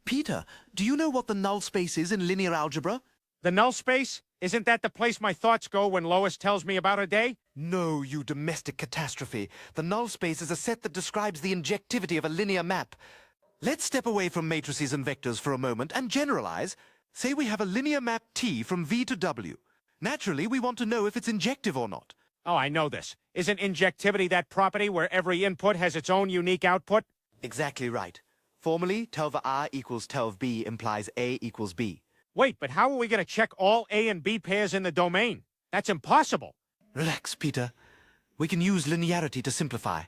Peter, do you know what the null space is in linear algebra? The null space? Isn't that the place my thoughts go when Lois tells me about her day? No, you domestic catastrophe. The null space is a set that describes the injectivity of a linear map. Let's step away from matrices and vectors for a moment and generalize. Say we have a linear map T from V to W. Naturally, we want to know if it's injective or not. Oh, I know this. Isn't injectivity that property where every input has its own unique output? Exactly right. Formally, tel of R equals tel of B implies A equals B. Wait, but how are we going to check all A and B pairs in the domain? That's impossible. Relax, Peter. We can use linearity to simplify.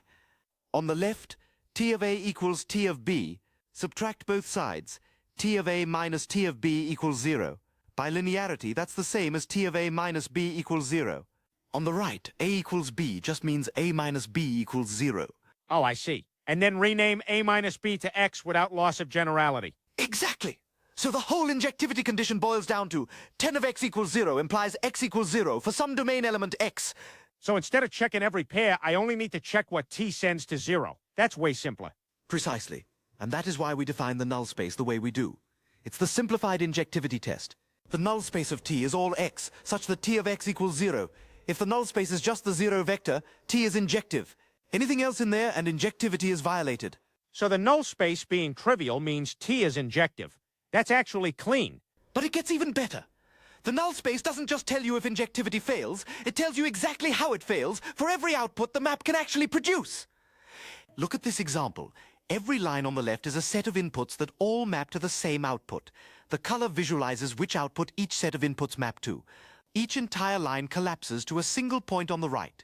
On the left, T of A equals T of B. Subtract both sides. T of A minus T of B equals 0. By linearity, that's the same as T of A minus B equals 0. On the right, A equals B just means A minus B equals 0. Oh, I see. And then rename A minus B to X without loss of generality. Exactly! So the whole injectivity condition boils down to 10 of X equals 0 implies X equals 0 for some domain element X. So instead of checking every pair, I only need to check what T sends to 0. That's way simpler. Precisely. And that is why we define the null space the way we do. It's the simplified injectivity test. The null space of T is all X, such that T of X equals 0. If the null space is just the 0 vector, T is injective. Anything else in there and injectivity is violated. So the null space being trivial means T is injective. That's actually clean. But it gets even better. The null space doesn't just tell you if injectivity fails, it tells you exactly how it fails for every output the map can actually produce. Look at this example. Every line on the left is a set of inputs that all map to the same output. The color visualizes which output each set of inputs map to. Each entire line collapses to a single point on the right.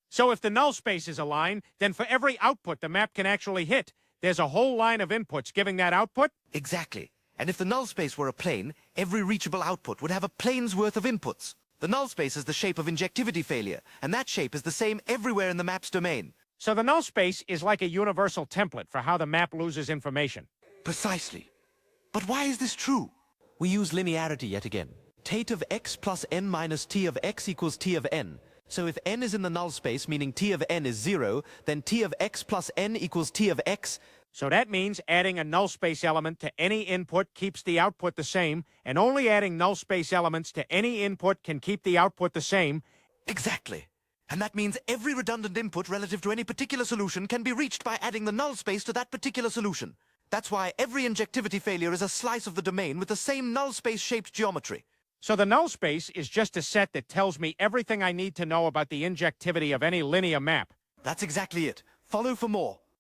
So if the null space is a line, then for every output the map can actually hit, there's a whole line of inputs giving that output? Exactly. And if the null space were a plane, every reachable output would have a plane's worth of inputs. The null space is the shape of injectivity failure, and that shape is the same everywhere in the map's domain. So the null space is like a universal template for how the map loses information. Precisely. But why is this true? We use linearity yet again. Tate of x plus n minus t of x equals t of n. So if n is in the null space, meaning t of n is 0, then t of x plus n equals t of x. So that means adding a null space element to any input keeps the output the same, and only adding null space elements to any input can keep the output the same. Exactly. And that means every redundant input relative to any particular solution can be reached by adding the null space to that particular solution. That's why every injectivity failure is a slice of the domain with the same null space-shaped geometry. So the null space is just a set that tells me everything I need to know about the injectivity of any linear map. That's exactly it. Follow for more.